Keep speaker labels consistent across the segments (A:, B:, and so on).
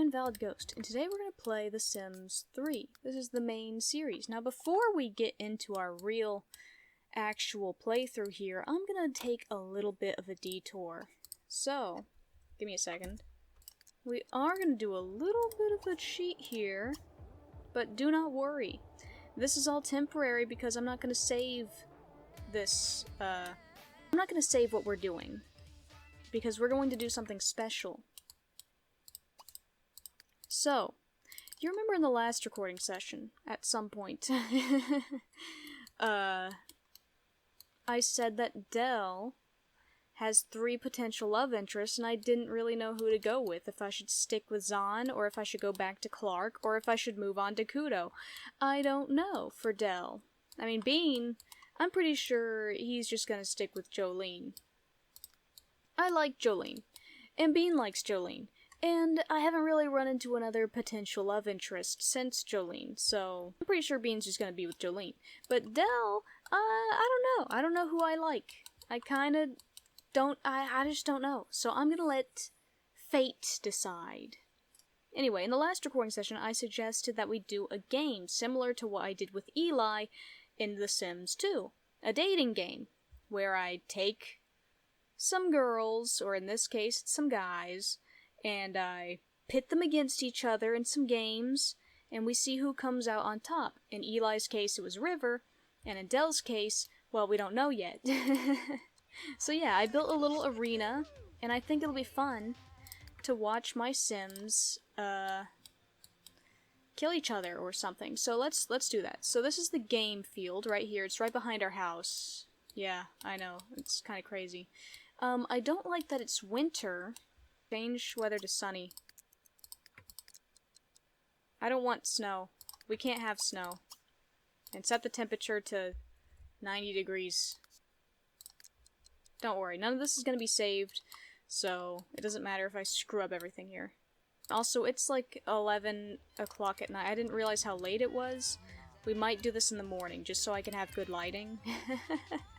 A: Invalid Ghost, and today we're going to play The Sims 3. This is the main series. Now before we get into our real, actual playthrough here, I'm going to take a little bit of a detour. So, give me a second. We are going to do a little bit of a cheat here, but do not worry. This is all temporary because I'm not going to save this, I'm not going to save what we're doing, because we're going to do something special. So, you remember in the last recording session, at some point, I said that Dell has 3 potential love interests, and I didn't really know who to go with, if I should stick with Zahn, or if I should go back to Clark, or if I should move on to Kudo. I don't know for Dell. I mean, Bean, I'm pretty sure he's just gonna stick with Jolene. I like Jolene, and Bean likes Jolene. And I haven't really run into another potential love interest since Jolene, so I'm pretty sure Bean's just gonna be with Jolene. But Dell, I don't know. I don't know who I like. I kinda don't, I just don't know. So I'm gonna let fate decide. Anyway, in the last recording session, I suggested that we do a game similar to what I did with Eli in The Sims 2. A dating game, where I take some girls, or in this case, some guys, and I pit them against each other in some games, and we see who comes out on top. In Eli's case, it was River, and in Dell's case, well, we don't know yet. So yeah, I built a little arena, and I think it'll be fun to watch my Sims, kill each other or something. So let's do that. So this is the game field right here. It's right behind our house. Yeah, I know. It's kind of crazy. I don't like that it's winter. Change weather to sunny. I don't want snow. We can't have snow. And set the temperature to 90 degrees. Don't worry, none of this is going to be saved, so it doesn't matter if I screw up everything here. Also, it's like 11 o'clock at night. I didn't realize how late it was. We might do this in the morning, just so I can have good lighting.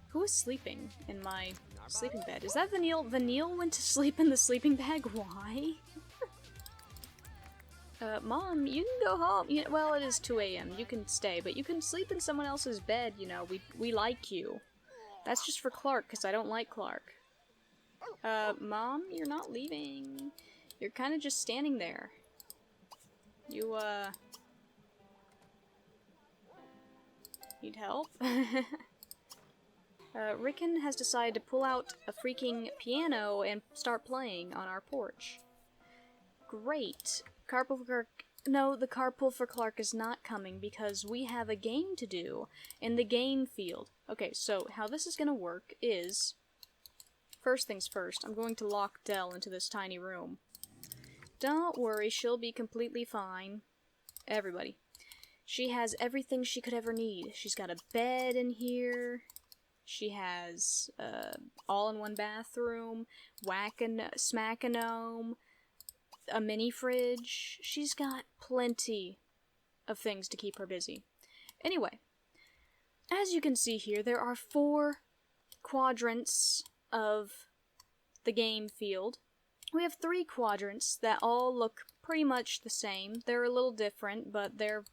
A: Who is sleeping in my sleeping bed? Is that Vanille? Vanille went to sleep in the sleeping bag? Why? Mom, you can go home. Well, it is 2 a.m. You can stay, but you can sleep in someone else's bed, you know. We like you. That's just for Clark, because I don't like Clark. Mom, you're not leaving. You're kind of just standing there. You, need help? Rickon has decided to pull out a freaking piano and start playing on our porch. Great. Carpool for Clark. No, the carpool for Clark is not coming because we have a game to do in the game field. Okay, so how this is gonna work is, first things first, I'm going to lock Dell into this tiny room. Don't worry, she'll be completely fine. Everybody. She has everything she could ever need. She's got a bed in here. She has, all-in-one bathroom, smack-a-gnome, a mini fridge. She's got plenty of things to keep her busy. Anyway, as you can see here, there are 4 quadrants of the game field. We have 3 quadrants that all look pretty much the same. They're a little different, but they're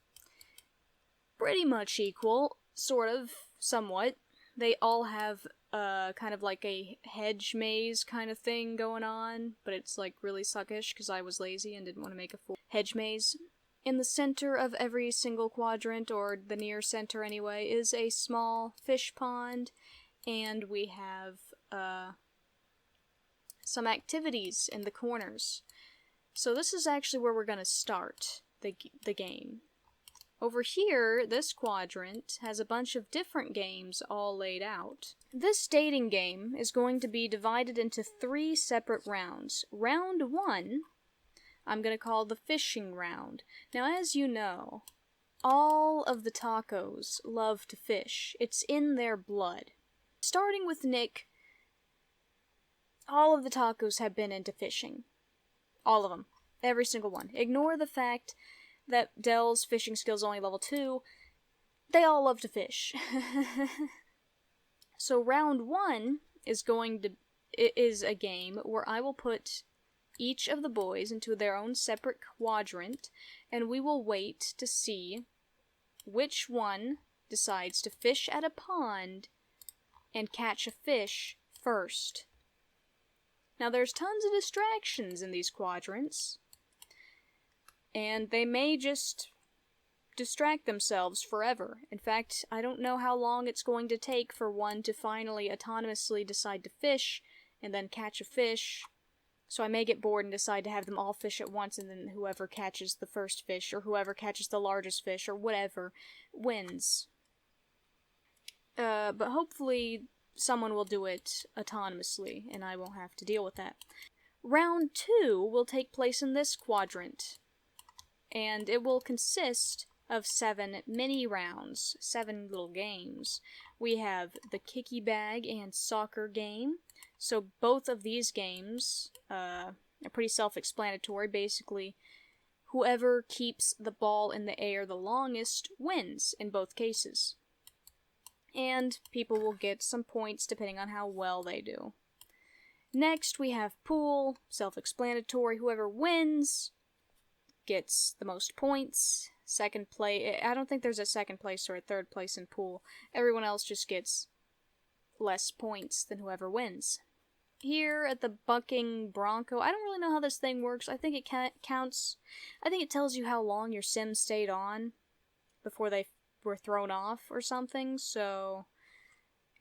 A: pretty much equal, sort of, somewhat. They all have kind of like a hedge maze kind of thing going on, but it's like really suckish because I was lazy and didn't want to make a full hedge maze. In the center of every single quadrant, or the near center anyway, is a small fish pond, and we have some activities in the corners. So this is actually where we're going to start the game. Over here, this quadrant has a bunch of different games all laid out. This dating game is going to be divided into 3 separate rounds. Round 1, I'm going to call the fishing round. Now, as you know, all of the tacos love to fish. It's in their blood. Starting with Nick, all of the tacos have been into fishing. All of them. Every single one. Ignore the fact that Dell's fishing skills only level 2, they all love to fish. So round 1 is a game where I will put each of the boys into their own separate quadrant, and we will wait to see which one decides to fish at a pond and catch a fish first. Now, there's tons of distractions in these quadrants, and they may just distract themselves forever. In fact, I don't know how long it's going to take for one to finally autonomously decide to fish and then catch a fish. So I may get bored and decide to have them all fish at once, and then whoever catches the first fish, or whoever catches the largest fish, or whatever, wins. But hopefully someone will do it autonomously, and I won't have to deal with that. Round 2 will take place in this quadrant, and it will consist of 7 mini rounds, 7 little games. We have the kicky bag and soccer game. So both of these games are pretty self-explanatory. Basically, whoever keeps the ball in the air the longest wins in both cases. And people will get some points depending on how well they do. Next, we have pool, self-explanatory. Whoever wins gets the most points. Second place, I don't think there's a second place or a third place in pool. Everyone else just gets less points than whoever wins. Here at the bucking bronco, I don't really know how this thing works. I think it counts. I think it tells you how long your sim stayed on before they were thrown off or something. So,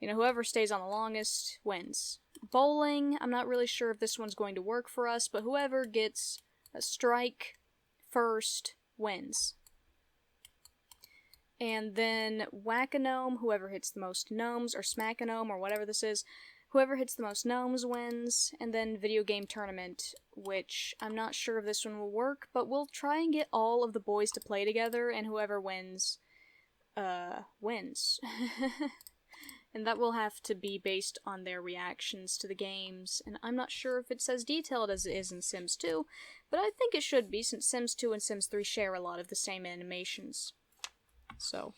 A: whoever stays on the longest wins. Bowling, I'm not really sure if this one's going to work for us, but whoever gets a strike first wins. And then whack-a-gnome, whoever hits the most gnomes, or smack-a-gnome, or whatever this is, whoever hits the most gnomes wins. And then video game tournament, which I'm not sure if this one will work, but we'll try and get all of the boys to play together, and whoever wins, wins. And that will have to be based on their reactions to the games, and I'm not sure if it's as detailed as it is in Sims 2, but I think it should be, since Sims 2 and Sims 3 share a lot of the same animations. So,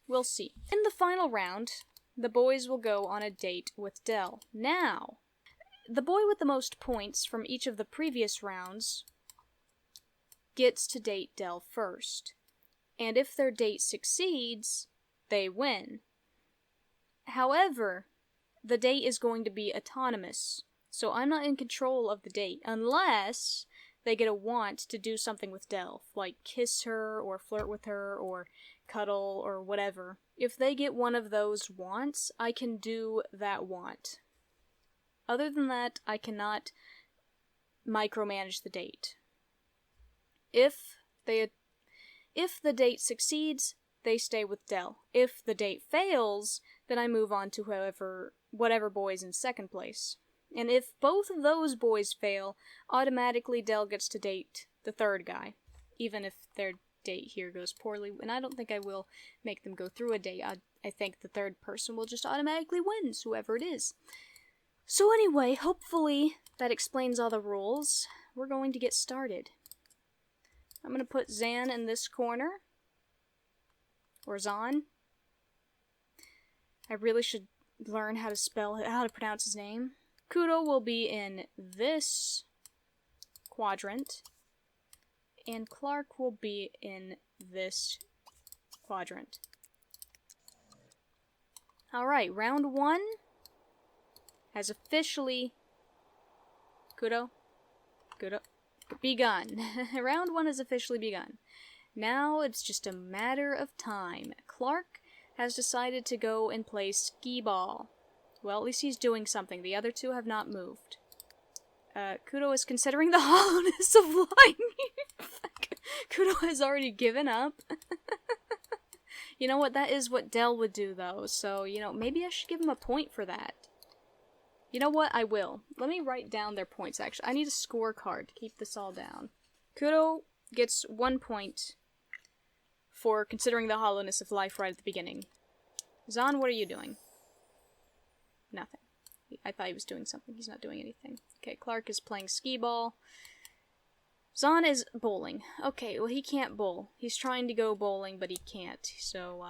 A: we'll see. In the final round, the boys will go on a date with Dell. Now, the boy with the most points from each of the previous rounds gets to date Dell first. And if their date succeeds, they win. However, the date is going to be autonomous, so I'm not in control of the date, unless they get a want to do something with Delph, like kiss her, or flirt with her, or cuddle, or whatever. If they get one of those wants, I can do that want. Other than that, I cannot micromanage the date. If the date succeeds, they stay with Dell. If the date fails, then I move on to whatever boy's in second place. And if both of those boys fail, automatically Dell gets to date the third guy, even if their date here goes poorly. And I don't think I will make them go through a date. I think the third person will just automatically win, whoever it is. So anyway, hopefully that explains all the rules. We're going to get started. I'm going to put Zan in this corner. Or Zan. I really should learn how to pronounce his name. Kudo will be in this quadrant, and Clark will be in this quadrant. Alright, round 1 has officially Kudo begun. Round 1 has officially begun. Now it's just a matter of time. Clark has decided to go and play skee ball. Well, at least he's doing something. The other two have not moved. Kudo is considering the hollowness of life. Kudo has already given up. You know what? That is what Dell would do, though. So, maybe I should give him a point for that. You know what? I will. Let me write down their points, actually. I need a scorecard to keep this all down. Kudo gets 1 point for considering the hollowness of life right at the beginning. Zan, what are you doing? Nothing. I thought he was doing something. He's not doing anything. Okay, Clark is playing skee ball. Zan is bowling. Okay, well, he can't bowl. He's trying to go bowling, but he can't. So,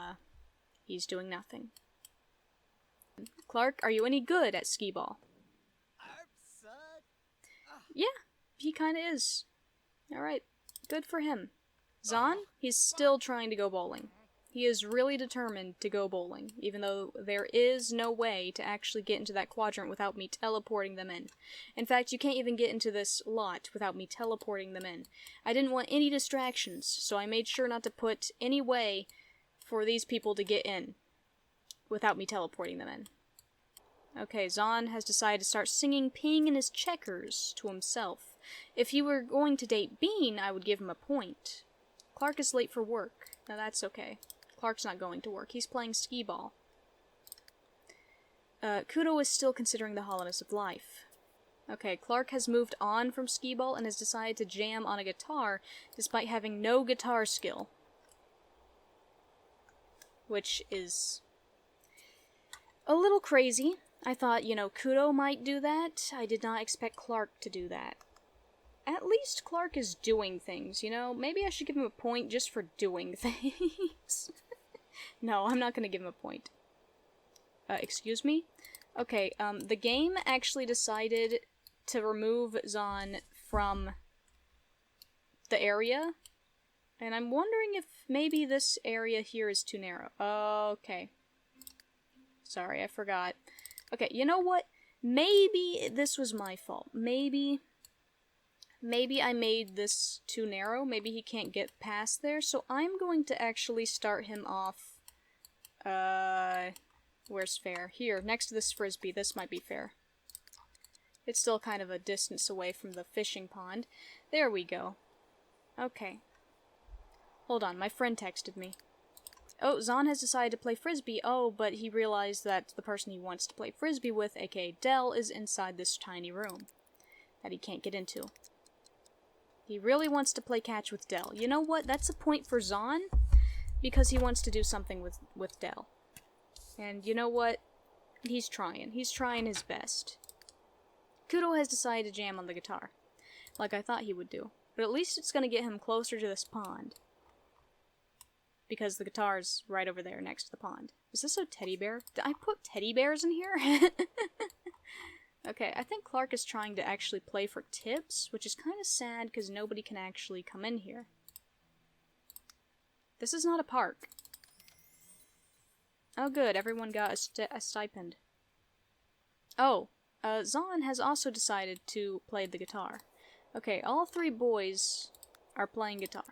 A: he's doing nothing. Clark, are you any good at skee ball? Yeah, he kinda is. Alright, good for him. Zahn, he's still trying to go bowling. He is really determined to go bowling, even though there is no way to actually get into that quadrant without me teleporting them in. In fact, you can't even get into this lot without me teleporting them in. I didn't want any distractions, so I made sure not to put any way for these people to get in without me teleporting them in. Okay, Zahn has decided to start singing Ping and his checkers to himself. If he were going to date Bean, I would give him a point. Clark is late for work. Now that's okay. Clark's not going to work. He's playing skee-ball. Kudo is still considering the hollowness of life. Okay, Clark has moved on from skee-ball and has decided to jam on a guitar despite having no guitar skill. Which is a little crazy. I thought, you know, Kudo might do that. I did not expect Clark to do that. At least Clark is doing things, you know? Maybe I should give him a point just for doing things. No, I'm not gonna give him a point. Excuse me? Okay, the game actually decided to remove Zahn from the area. And I'm wondering if maybe this area here is too narrow. Okay. Sorry, I forgot. Okay, you know what? Maybe this was my fault. Maybe I made this too narrow. Maybe he can't get past there. So I'm going to actually start him off. Where's fair? Here, next to this frisbee. This might be fair. It's still kind of a distance away from the fishing pond. There we go. Okay. Hold on, my friend texted me. Oh, Zahn has decided to play frisbee. Oh, but he realized that the person he wants to play frisbee with, aka Dell, is inside this tiny room that he can't get into. He really wants to play catch with Dell. You know what? That's a point for Zahn, because he wants to do something with Dell. And you know what? He's trying. He's trying his best. Kudo has decided to jam on the guitar, like I thought he would do. But at least it's going to get him closer to this pond. Because the guitar's right over there next to the pond. Is this a teddy bear? Did I put teddy bears in here? Okay, I think Clark is trying to actually play for tips, which is kind of sad because nobody can actually come in here. This is not a park. Oh good, everyone got a stipend. Oh, Zahn has also decided to play the guitar. Okay, all three boys are playing guitar.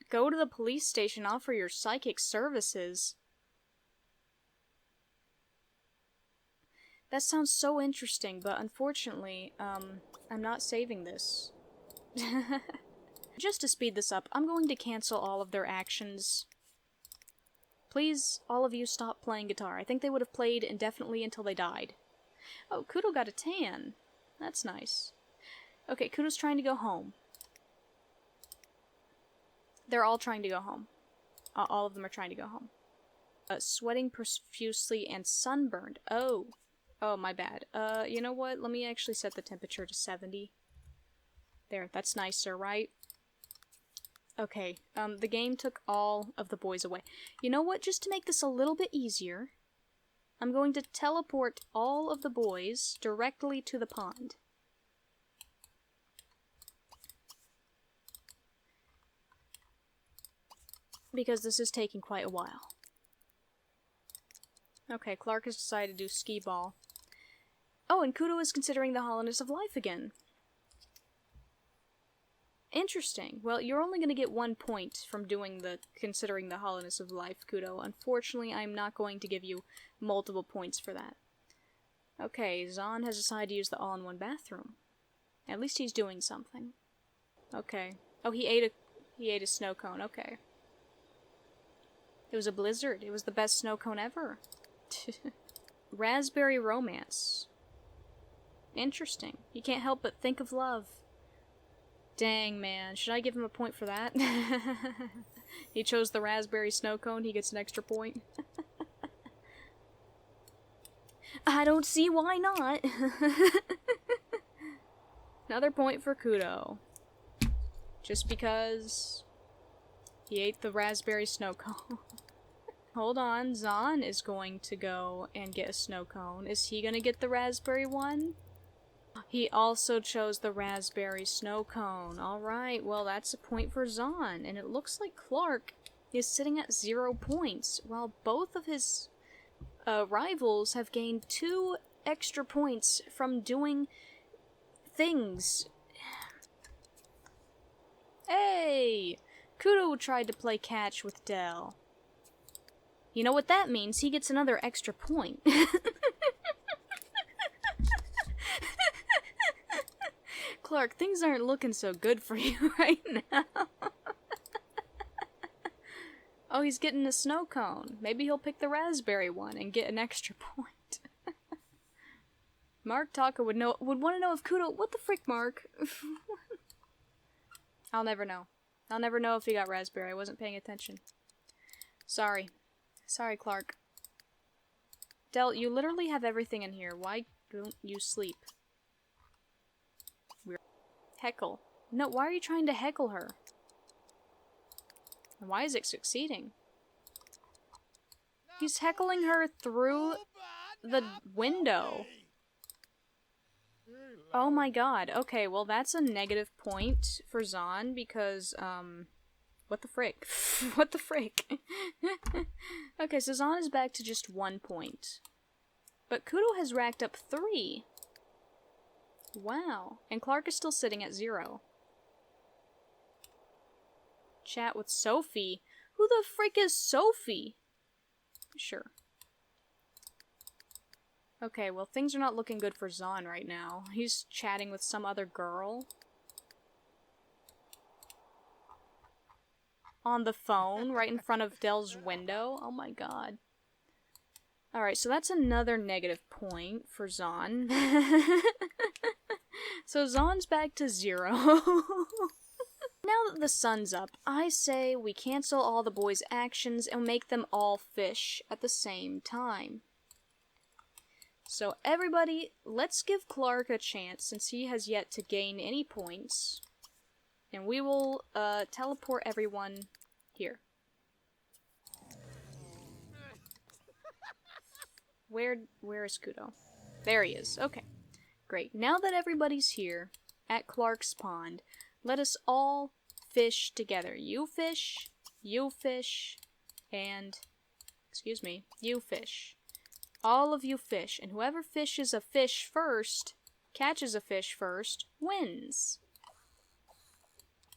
A: Go to the police station, offer your psychic services. That sounds so interesting, but unfortunately, I'm not saving this. Just to speed this up, I'm going to cancel all of their actions. Please, all of you, stop playing guitar. I think they would have played indefinitely until they died. Oh, Kudo got a tan. That's nice. Okay, Kudo's trying to go home. They're all trying to go home. All of them are trying to go home. Sweating profusely and sunburned. Oh. Oh, my bad. You know what? Let me actually set the temperature to 70. There, that's nicer, right? Okay, the game took all of the boys away. You know what? Just to make this a little bit easier, I'm going to teleport all of the boys directly to the pond. Because this is taking quite a while. Okay, Clark has decided to do skee-ball. Oh, and Kudo is considering the hollowness of life again. Interesting. Well, you're only going to get 1 point from doing the considering the hollowness of life, Kudo. Unfortunately, I'm not going to give you multiple points for that. Okay, Zahn has decided to use the all-in-one bathroom. At least he's doing something. Okay. Oh, he ate a snow cone. Okay. It was a blizzard. It was the best snow cone ever. Raspberry romance. Interesting. You can't help but think of love. Dang, man. Should I give him a point for that? He chose the raspberry snow cone. He gets an extra point. I don't see why not. Another point for Kudo. Just because he ate the raspberry snow cone. Hold on, Zahn is going to go and get a snow cone. Is he gonna get the raspberry one? He also chose the raspberry snow cone. Alright, well that's a point for Zahn. And it looks like Clark is sitting at 0 points, while both of his rivals have gained 2 extra points from doing things. Hey! Kudo tried to play catch with Del. You know what that means? He gets another extra point. Clark, things aren't looking so good for you right now. Oh, he's getting a snow cone. Maybe he'll pick the raspberry one and get an extra point. Mark Taka would want to know if Kudo... What the frick, Mark? I'll never know. I'll never know if he got raspberry. I wasn't paying attention. Sorry. Sorry, Clark. Del, you literally have everything in here. Why don't you sleep? Weird. Heckle. No, why are you trying to heckle her? And why is it succeeding? He's heckling her through the window. Oh my god. Okay, well that's a negative point for Zahn because, what the frick? What the frick? Okay, so Zahn is back to just 1 point. But Kudo has racked up 3. Wow. And Clark is still sitting at 0. Chat with Sophie? Who the frick is Sophie? Sure. Okay, well things are not looking good for Zahn right now. He's chatting with some other girl. On the phone, right in front of Del's window. Oh my god. Alright, so that's another negative point for Zahn. So Zahn's back to 0. Now that the sun's up, I say we cancel all the boys' actions and make them all fish at the same time. So everybody, let's give Clark a chance since he has yet to gain any points. And we will teleport everyone here. Where is Kudo? There he is. Okay. Great. Now that everybody's here at Clark's pond, let us all fish together. You fish, and... excuse me, you fish. All of you fish, and whoever fishes a fish first, catches a fish first, wins.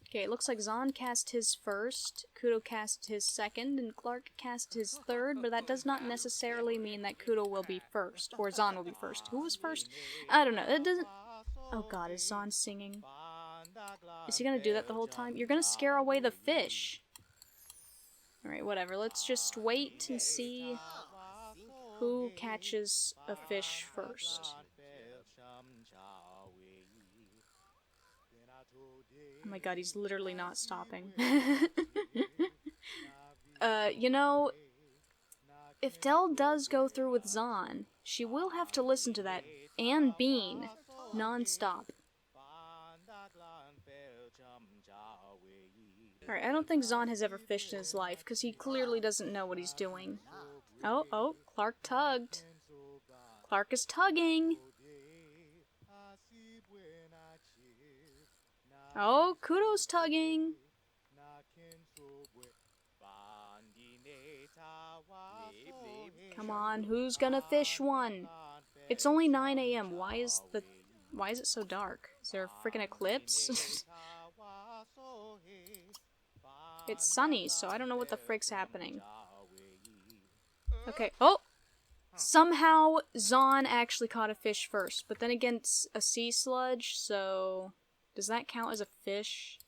A: Okay, it looks like Zahn cast his first, Kudo cast his second, and Clark cast his third, but that does not necessarily mean that Kudo will be first, or Zahn will be first. Who was first? I don't know, it doesn't... Oh god, is Zahn singing? Is he gonna do that the whole time? You're gonna scare away the fish. Alright, whatever, let's just wait and see who catches a fish first. Oh my god, he's literally not stopping. You know, if Del does go through with Zahn, she will have to listen to that, and Bean, non-stop. Alright, I don't think Zahn has ever fished in his life, because he clearly doesn't know what he's doing. Oh, Clark tugged. Clark is tugging. Oh, Kudo's tugging. Come on, who's gonna fish one? It's only 9 AM. Why is it so dark? Is there a freaking eclipse? It's sunny, so I don't know what the frick's happening. Okay. Oh! Somehow, Zahn actually caught a fish first, but then again, it's a sea sludge, so... does that count as a fish?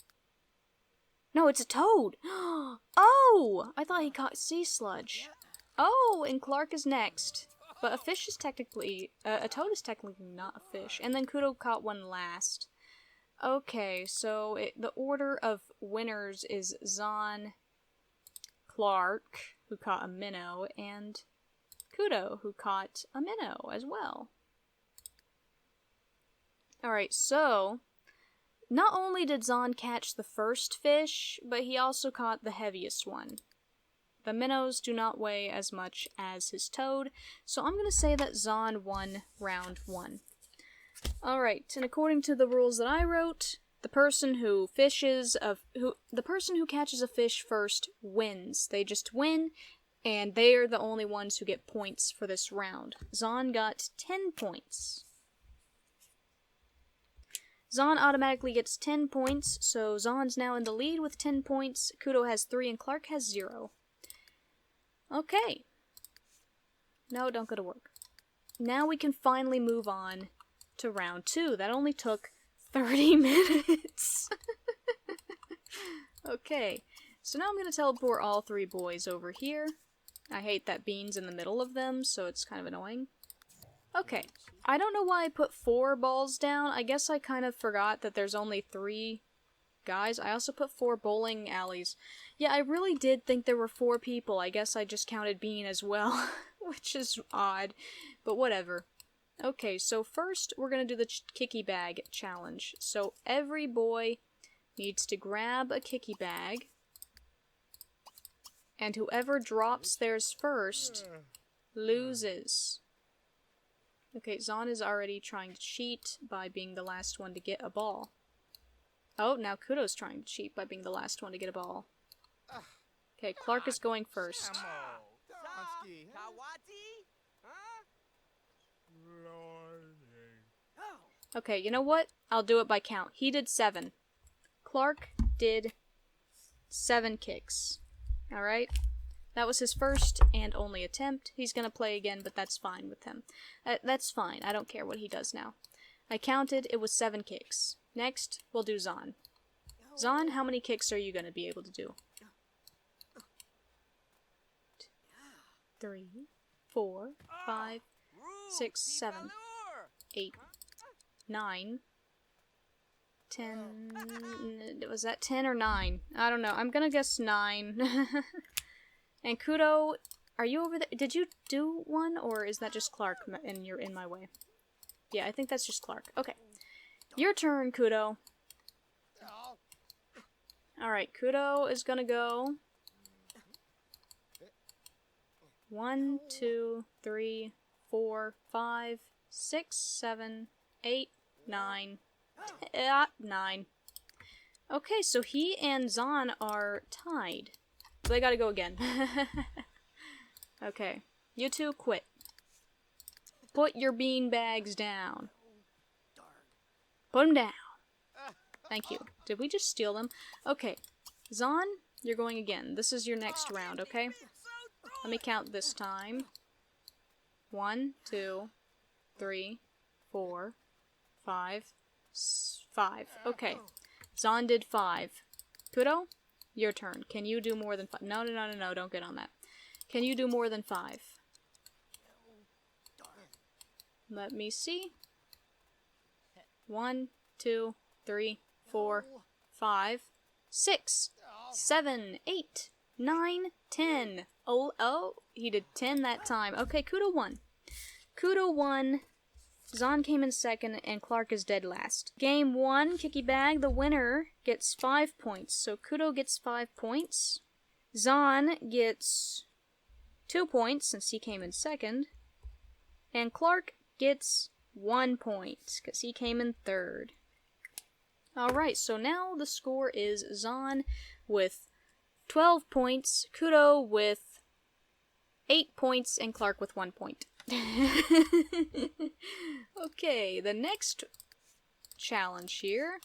A: No, it's a toad! Oh! I thought he caught sea sludge. Oh, and Clark is next. But a fish is technically... a toad is technically not a fish. And then Kudo caught one last. Okay, so the order of winners is Zahn, Clark, who caught a minnow, and Kudo, who caught a minnow as well. Alright, so... not only did Zahn catch the first fish, but he also caught the heaviest one. The minnows do not weigh as much as his toad, so I'm going to say that Zahn won round 1. Alright, and according to the rules that I wrote, the person who catches a fish first wins. They just win, and they are the only ones who get points for this round. Zahn got 10 points. Zahn automatically gets 10 points, so Zahn's now in the lead with 10 points. Kudo has 3 and Clark has 0. Okay. No, don't go to work. Now we can finally move on to round 2. That only took 30 minutes. Okay, so now I'm going to teleport all 3 boys over here. I hate that Bean's in the middle of them, so it's kind of annoying. Okay, I don't know why I put 4 balls down. I guess I kind of forgot that there's only 3 guys. I also put 4 bowling alleys. Yeah, I really did think there were 4 people. I guess I just counted Bean as well, which is odd, but whatever. Okay, so first we're going to do the kicky bag challenge. So every boy needs to grab a kicky bag, and whoever drops theirs first loses. Okay, Zahn is already trying to cheat by being the last one to get a ball. Oh, now Kudo's trying to cheat by being the last one to get a ball. Okay, Clark is going first. Okay, you know what? I'll do it by count. He did 7. Clark did 7 kicks. Alright? That was his first and only attempt. He's gonna play again, but that's fine with him. That's fine. I don't care what he does now. I counted. It was 7 kicks. Next, we'll do Zahn. Zahn, how many kicks are you gonna be able to do? 3, 4, 5, 6, 7, 8, 9, 10... Was that 10 or 9? I don't know. I'm gonna guess 9. And Kudo, are you over there? Did you do one, or is that just Clark and you're in my way? Yeah, I think that's just Clark. Okay. Your turn, Kudo. Alright, Kudo is gonna go 1, 2, 3, 4, 5, 6, 7, 8, 9. 9. Okay, so he and Zahn are tied. They gotta go again. Okay. You two quit. Put your bean bags down. Put them down. Thank you. Did we just steal them? Okay. Zahn, you're going again. This is your next round, okay? Let me count this time. 1, 2, 3, 4, 5, 5. Okay. Zahn did 5. Kudo? Your turn. Can you do more than 5? No, don't get on that. Can you do more than 5? Let me see. 1, 2, 3, 4, 5, 6, 7, 8, 9, 10. Oh, he did 10 that time. Okay, Kudo won. Kudo won. Zahn came in second, and Clark is dead last. Game 1, Kicky Bag, the winner gets 5 points. So Kudo gets 5 points. Zahn gets 2 points, since he came in second. And Clark gets 1 point, because he came in third. Alright, so now the score is Zahn with 12 points, Kudo with 8 points, and Clark with 1 point. Okay, the next challenge here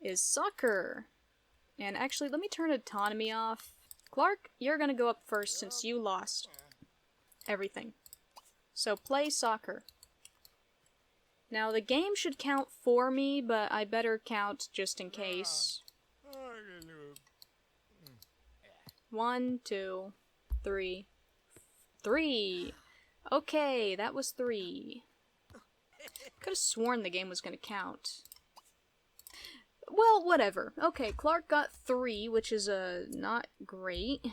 A: is soccer. And actually, let me turn autonomy off. Clark, you're gonna go up first since you lost everything. So play soccer. Now the game should count for me, but I better count just in case. 1, 2, 3. 3! Okay, that was 3. Could have sworn the game was gonna count. Well, whatever. Okay, Clark got 3, which is not great.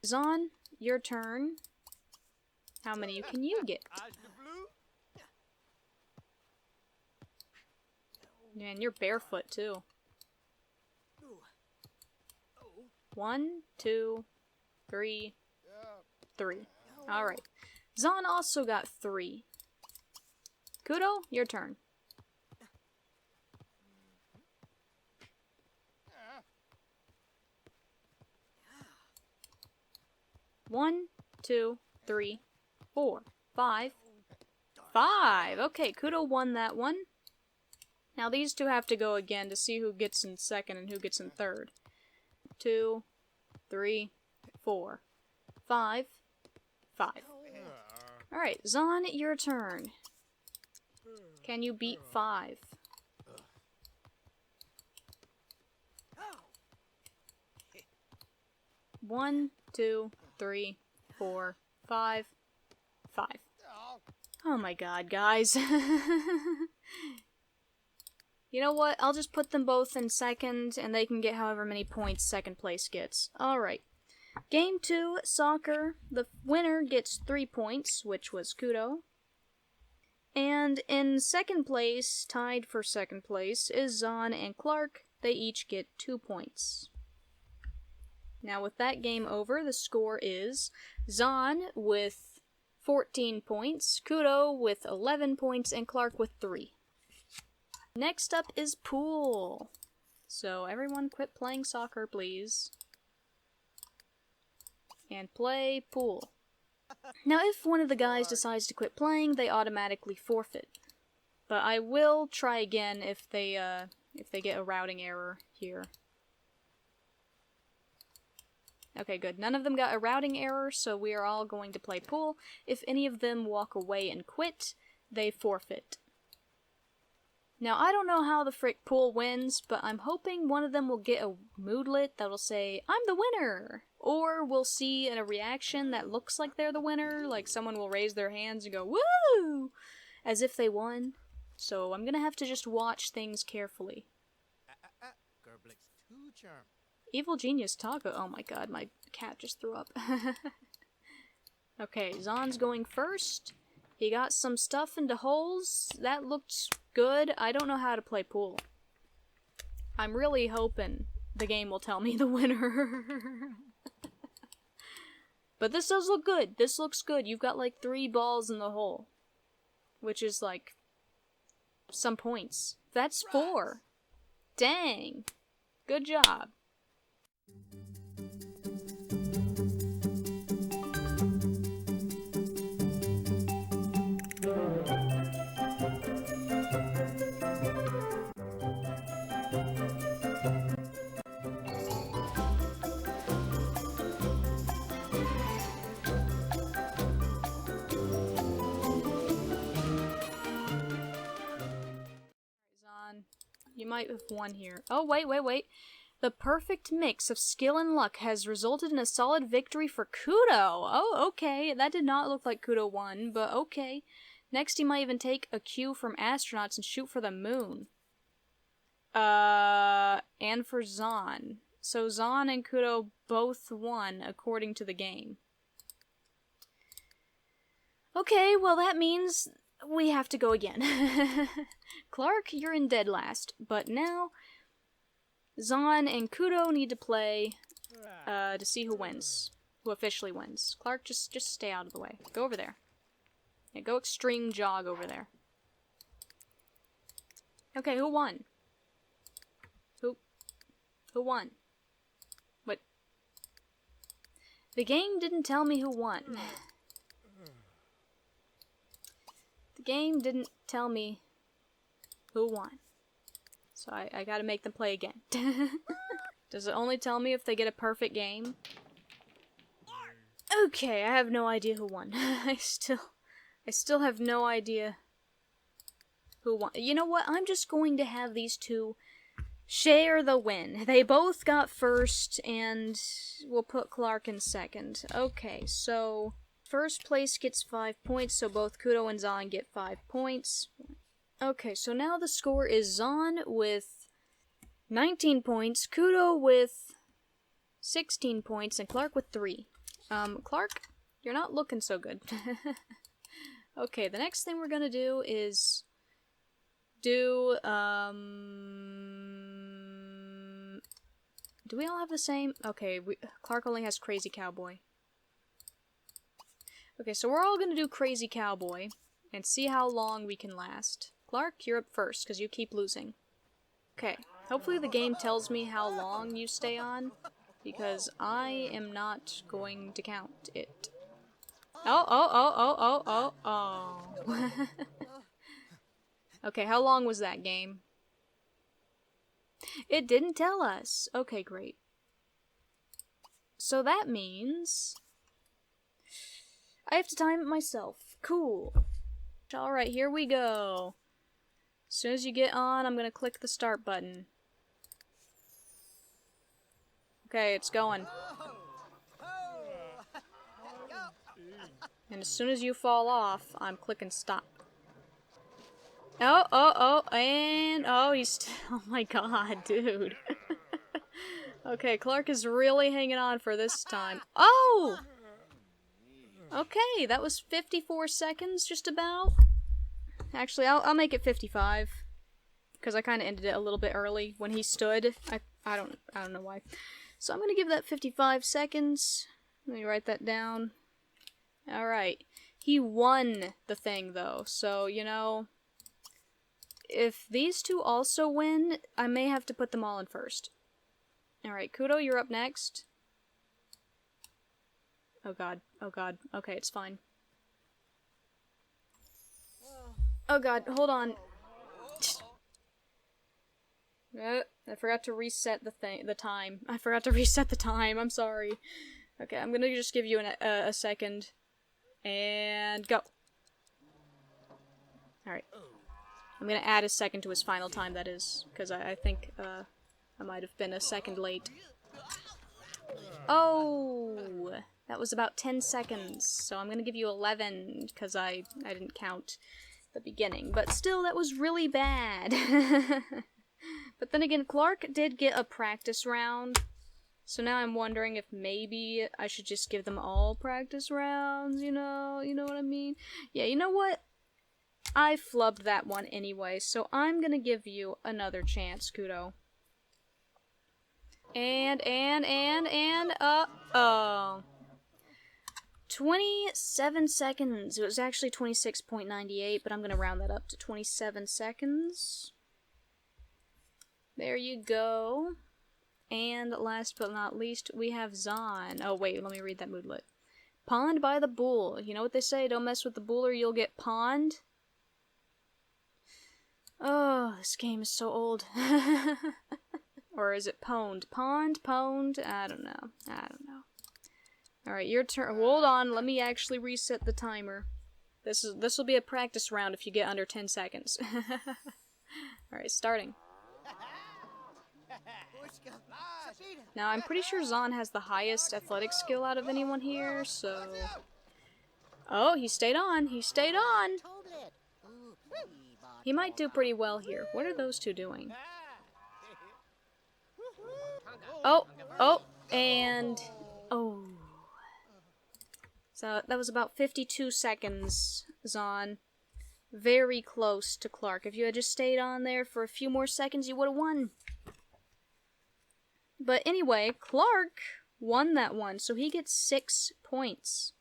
A: Zahn, your turn. How many can you get? Man, you're barefoot too. 1, 2, 3, 3. Alright. Zahn also got 3. Kudo, your turn. One, two, three, 4, 5. 5! Okay, Kudo won that one. Now these two have to go again to see who gets in second and who gets in third. 2, 3, 4, 5, 5. Alright, Zahn, your turn. Can you beat 5? One, 2, 3, 4, 5, 5. Oh my god, guys. You know what? I'll just put them both in second, and they can get however many points second place gets. Alright. Game 2, soccer. The winner gets 3 points, which was Kudo. And in second place, tied for second place, is Zahn and Clark. They each get 2 points. Now with that game over, the score is Zahn with 14 points, Kudo with 11 points, and Clark with 3. Next up is pool. So everyone quit playing soccer, please. And play pool. Now if one of the guys decides to quit playing, they automatically forfeit. But I will try again if they get a routing error here. Okay, good. None of them got a routing error, so we are all going to play pool. If any of them walk away and quit, they forfeit. Now, I don't know how the frick pool wins, but I'm hoping one of them will get a moodlet that'll say, I'm the winner! Or we'll see in a reaction that looks like they're the winner, like someone will raise their hands and go, woo! As if they won. So I'm gonna have to just watch things carefully. Evil Genius Taco. Oh my god, my cat just threw up. Okay, Zahn's going first. He got some stuff into holes. That looked good. I don't know how to play pool. I'm really hoping the game will tell me the winner. But this does look good. This looks good. You've got like 3 balls in the hole. Which is like some points. That's 4. Dang. Good job. You might have won here. Oh, wait. The perfect mix of skill and luck has resulted in a solid victory for Kudo. Oh, okay. That did not look like Kudo won, but okay. Next, he might even take a cue from astronauts and shoot for the moon. And for Zahn. So Zahn and Kudo both won, according to the game. Okay, well that means we have to go again. Clark, you're in dead last, but now Zahn and Kudo need to play to see who wins, who officially wins. Clark, just stay out of the way. Go over there. Yeah, go extreme jog over there. Okay, who won? Who won? What? The game didn't tell me who won. The game didn't tell me who won. So I gotta make them play again. Does it only tell me if they get a perfect game? Okay, I have no idea who won. I still have no idea who won. You know what? I'm just going to have these two share the win. They both got first, and we'll put Clark in second. Okay, so first place gets 5 points, so both Kudo and Zahn get 5 points. Okay, so now the score is Zahn with 19 points, Kudo with 16 points, and Clark with 3. Clark, you're not looking so good. Okay, the next thing we're gonna do is do we all have the same? Okay, Clark only has Crazy Cowboy. Okay, so we're all gonna do Crazy Cowboy. and see how long we can last. Clark, you're up first, because you keep losing. Okay, hopefully the game tells me how long you stay on, because I am not going to count it. Oh. Okay, how long was that game? It didn't tell us. Okay, great. So that means I have to time it myself. Cool. Alright, here we go. As soon as you get on, I'm gonna click the start button. Okay, it's going. And as soon as you fall off, I'm clicking stop. And he's oh my god, dude. Okay, Clark is really hanging on for this time. Oh! Okay, that was 54 seconds, just about. Actually, I'll make it 55. Because I kind of ended it a little bit early when he stood. I don't know why. So I'm gonna give that 55 seconds. Let me write that down. Alright. He won the thing, though. So, you know, if these two also win, I may have to put them all in first. Alright, Kudo, you're up next. Oh god. Okay, it's fine. Oh god, hold on. I forgot to reset the time. I forgot to reset the time, I'm sorry. Okay, I'm gonna just give you a second. And go. Alright. I'm gonna add a second to his final time, that is. Because I think, I might have been a second late. Oh! That was about 10 seconds. So I'm gonna give you 11, because I didn't count the beginning. But still, that was really bad. But then again, Clark did get a practice round. So now I'm wondering if maybe I should just give them all practice rounds, you know what I mean? Yeah, you know what? I flubbed that one anyway, so I'm gonna give you another chance, Kudo. And, uh-oh. 27 seconds. It was actually 26.98, but I'm gonna round that up to 27 seconds. There you go. And last but not least, we have Zahn. Oh wait, let me read that moodlet. Pawned by the bull. You know what they say, don't mess with the bull or you'll get pawned? Oh, this game is so old. Or is it pwned? Pawned? Pwned? I don't know. Alright, your turn. Hold on, let me actually reset the timer. This will be a practice round if you get under 10 seconds. Alright, starting. Now, I'm pretty sure Zahn has the highest athletic skill out of anyone here, so... Oh, he stayed on! He stayed on! He might do pretty well here. What are those two doing? And... Oh. So, that was about 52 seconds, Zahn. Very close to Clark. If you had just stayed on there for a few more seconds, you would have won. But anyway, Clark won that one, so he gets 6 points.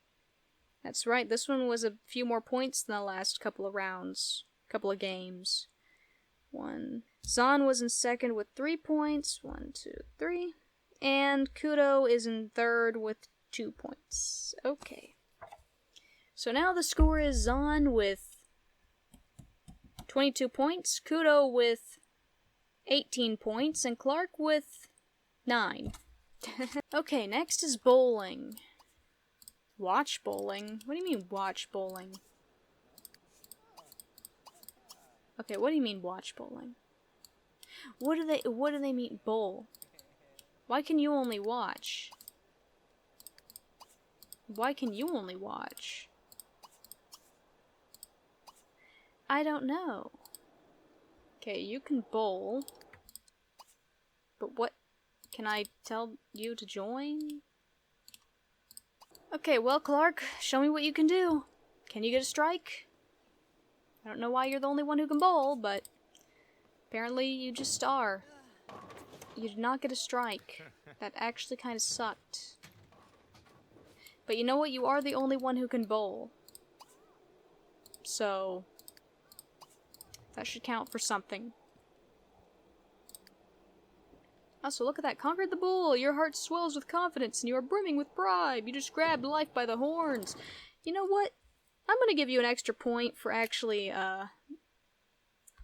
A: That's right, this one was a few more points than the last couple of rounds, couple of games. Zahn was in second with 3 points, 1, 2, 3. And Kudo is in third with 2 points. Okay. So now the score is Zahn with 22 points, Kudo with 18 points, and Clark with 9. Okay, next is bowling. Watch bowling? What do you mean watch bowling? Okay, what do you mean watch bowling? What do they mean bowl? Why can you only watch? Why can you only watch? I don't know. Okay, you can bowl. But what? Can I tell you to join? Okay, well, Clark, show me what you can do. Can you get a strike? I don't know why you're the only one who can bowl, but apparently you just are. You did not get a strike. That actually kind of sucked. But you know what? You are the only one who can bowl. So that should count for something. Also, look at that. Conquered the bull. Your heart swells with confidence and you are brimming with pride. You just grabbed life by the horns. You know what? I'm gonna give you an extra point for actually,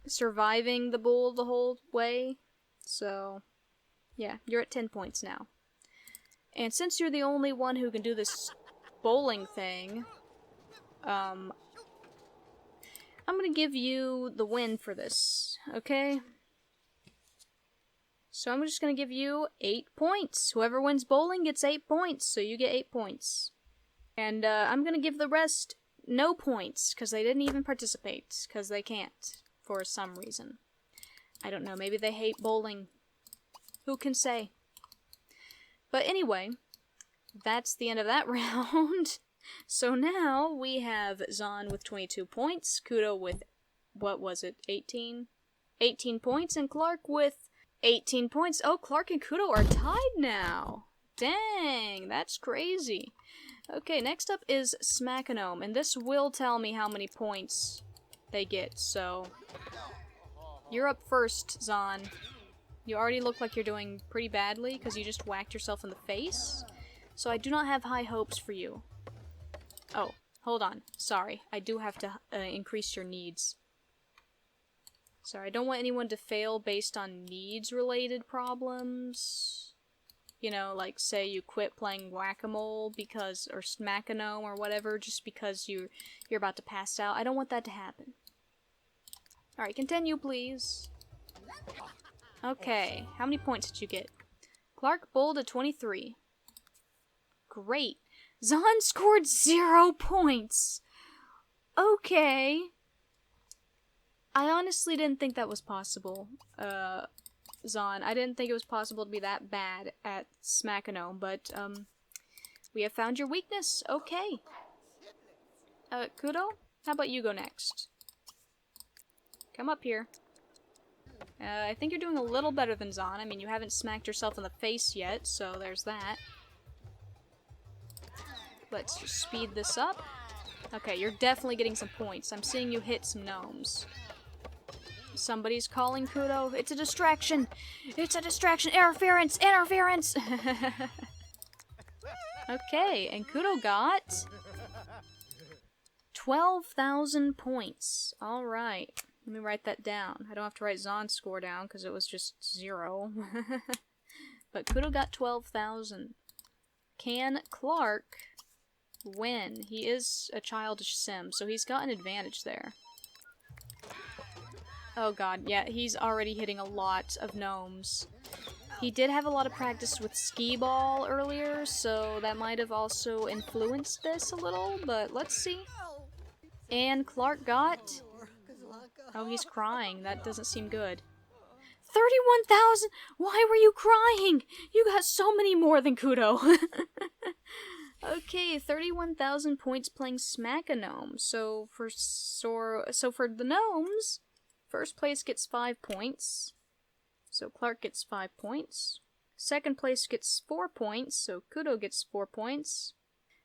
A: surviving the bull the whole way. So, yeah, you're at 10 points now. And since you're the only one who can do this bowling thing, I'm gonna give you the win for this, okay? So I'm just gonna give you 8 points. Whoever wins bowling gets 8 points, so you get 8 points. And I'm gonna give the rest no points, because they didn't even participate, because they can't, for some reason. I don't know, maybe they hate bowling. Who can say? But anyway, that's the end of that round. So now we have Zahn with 22 points, Kudo with, what was it, 18? 18 points, and Clark with 18 points. Oh, Clark and Kudo are tied now. Dang, that's crazy. Okay, next up is Smackanome, and this will tell me how many points they get, so you're up first, Zahn. You already look like you're doing pretty badly because you just whacked yourself in the face, so I do not have high hopes for you. Oh, hold on. Sorry, I do have to increase your needs. Sorry, I don't want anyone to fail based on needs-related problems. You know, like, say you quit playing Whack-A-Mole because, or Smackanome or whatever, just because you're about to pass out. I don't want that to happen. Alright, continue, please. Okay, how many points did you get? Clark bowled a 23. Great. Zahn scored 0 points. Okay. I honestly didn't think that was possible, Zahn. I didn't think it was possible to be that bad at Smackanome, but, we have found your weakness. Okay. Kudo? How about you go next? Come up here. I think you're doing a little better than Zahn. I mean, you haven't smacked yourself in the face yet, so there's that. Let's just speed this up. Okay, you're definitely getting some points. I'm seeing you hit some gnomes. Somebody's calling Kudo. It's a distraction! It's a distraction! Interference! Interference! Okay, and Kudo got 12,000 points. Alright. Let me write that down. I don't have to write Zahn's score down because it was just 0. But Kudo got 12,000. Can Clark win? He is a childish sim, so he's got an advantage there. Oh god, yeah, he's already hitting a lot of gnomes. He did have a lot of practice with skee-ball earlier, so that might have also influenced this a little, but let's see. And Clark got... Oh, he's crying. That doesn't seem good. 31,000! Why were you crying? You got so many more than Kudo. Okay, 31,000 points playing Smackanome. So for the gnomes, first place gets 5 points. So Clark gets 5 points. Second place gets 4 points, so Kudo gets 4 points.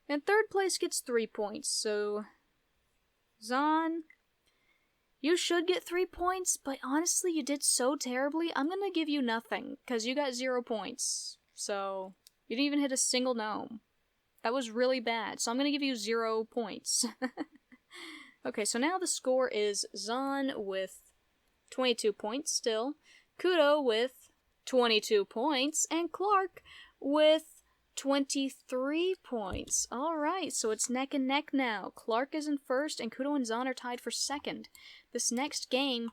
A: And third place gets 3 points, so Zahn, you should get 3 points, but honestly, you did so terribly, I'm gonna give you nothing, because you got 0 points. So, you didn't even hit a single gnome. That was really bad, so I'm gonna give you 0 points. Okay, so now the score is Zahn with 22 points still, Kudo with 22 points, and Clark with 23 points. Alright, so it's neck and neck now. Clark is in first, and Kudo and Zahn are tied for second. This next game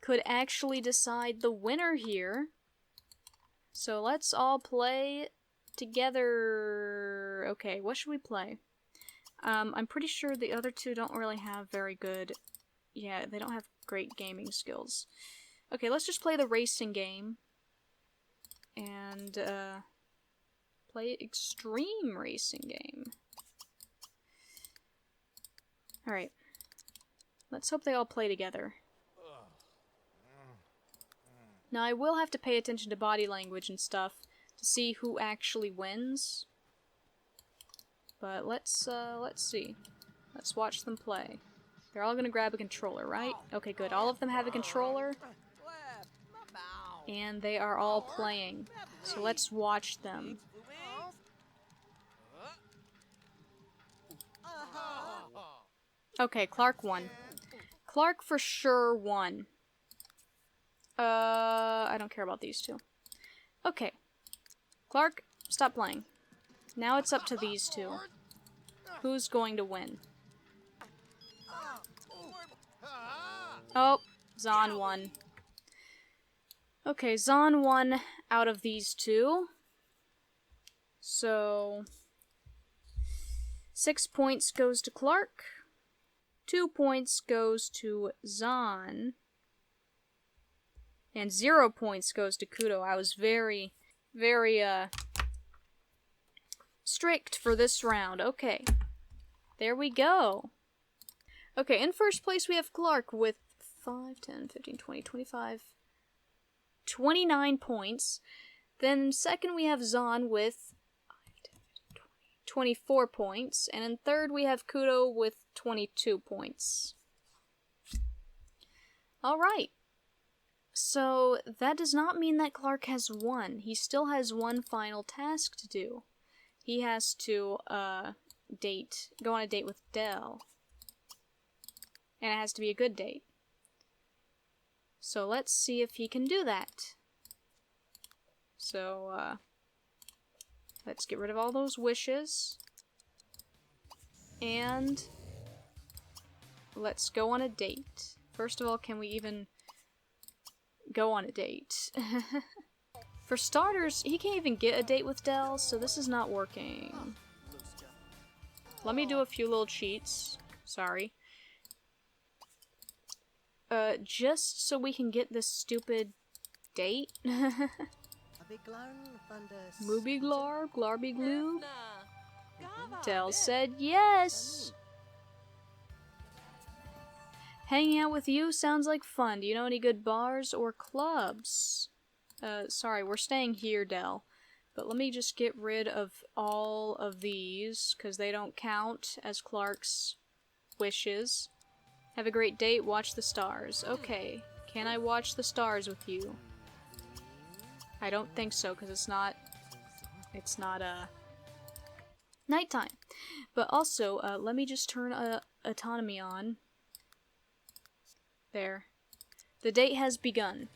A: could actually decide the winner here. So let's all play together. Okay, what should we play? I'm pretty sure the other two don't really have very good... Yeah, they don't have great gaming skills. Okay, let's just play the racing game. And, play extreme racing game. Alright. Let's hope they all play together. Now, I will have to pay attention to body language and stuff to see who actually wins. But let's see. Let's watch them play. They're all gonna grab a controller, right? Okay, good. All of them have a controller. And they are all playing. So let's watch them. Okay, Clark won. Clark for sure won. I don't care about these two. Okay. Clark, stop playing. Now it's up to these two. Who's going to win? Oh, Zahn won. Okay, Zahn won out of these two. So 6 points goes to Clark. 2 points goes to Zahn. And 0 points goes to Kudo. I was very, very, strict for this round. Okay. There we go. Okay, in first place we have Clark with 5, 10, 15, 20, 25, 29 points. Then second we have Zahn with 5, 10, 15, 20, 24 points. And in third we have Kudo with 22 points. Alright. So that does not mean that Clark has won. He still has one final task to do. He has to, go on a date with Dell. And it has to be a good date. So let's see if he can do that. So, let's get rid of all those wishes. And let's go on a date. First of all, can we even go on a date? For starters, he can't even get a date with Dell, so this is not working. Let me do a few little cheats. Sorry. Just so we can get this stupid date. Mooby Glar, Glarby Glue. Dell said yes! Hanging out with you sounds like fun. Do you know any good bars or clubs? Sorry, we're staying here, Dell. But let me just get rid of all of these, because they don't count as Clark's wishes. Have a great date, watch the stars. Okay, can I watch the stars with you? I don't think so, because it's not, nighttime. But also, let me just turn autonomy on. There. The date has begun.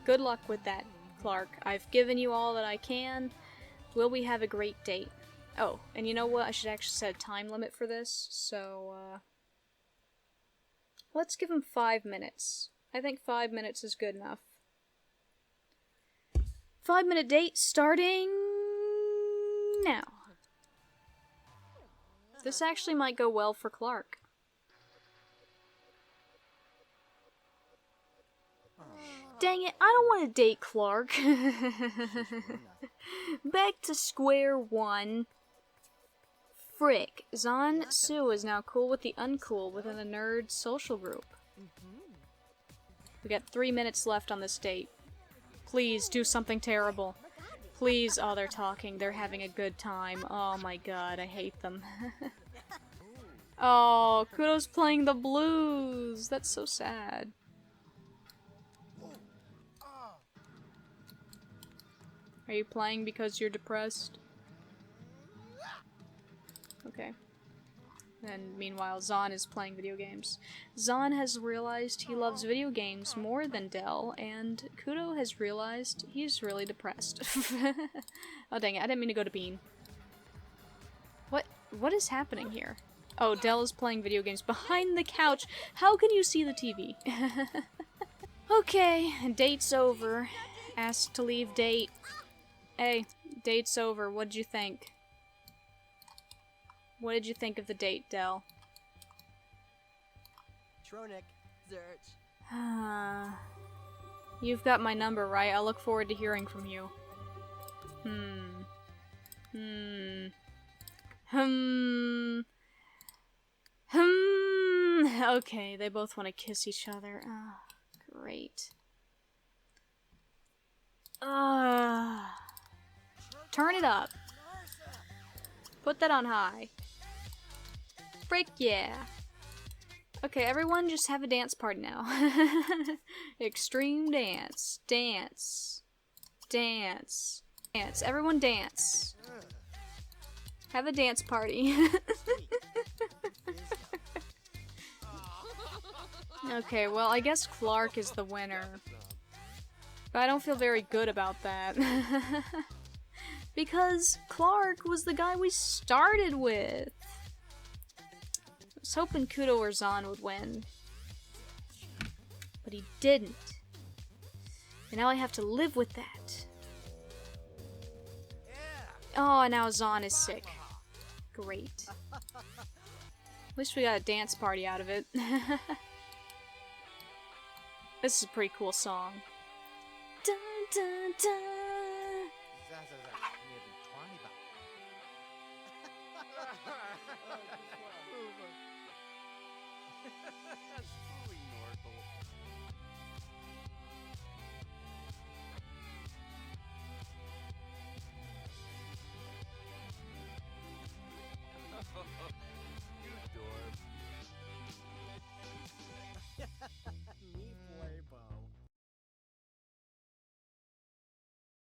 A: Good luck with that, Clark. I've given you all that I can. Will we have a great date? Oh, and you know what? I should actually set a time limit for this, so, let's give him 5 minutes. I think 5 minutes is good enough. 5-minute date starting now. This actually might go well for Clark. Dang it, I don't want to date Clark. Back to square one. Frick, Zahn Su is now cool with the uncool within the nerd social group. We got 3 minutes left on this date. Please, do something terrible. Please, oh, they're talking. They're having a good time. Oh my god, I hate them. Oh, Kudo's playing the blues. That's so sad. Are you playing because you're depressed? Okay. And meanwhile, Zahn is playing video games. Zahn has realized he loves video games more than Dell, and Kudo has realized he's really depressed. Oh dang it, I didn't mean to go to Bean. What is happening here? Oh, Dell is playing video games behind the couch. How can you see the TV? Okay, date's over. Asked to leave date. Hey, date's over. What'd you think? What did you think of the date, Dell?
B: Tronic, Zurch.
A: You've got my number, right? I'll look forward to hearing from you. Okay, they both want to kiss each other. Oh, great. Turn it up. Put that on high. Frick yeah. Okay, everyone just have a dance party now. Extreme dance. Dance. Dance. Dance. Everyone dance. Have a dance party. Okay, well, I guess Clark is the winner. But I don't feel very good about that. Because Clark was the guy we started with. I was hoping Kudo or Zahn would win. But he didn't. And now I have to live with that. Oh, and now Zahn is sick. Great. At least we got a dance party out of it. This is a pretty cool song. Dun, dun, dun.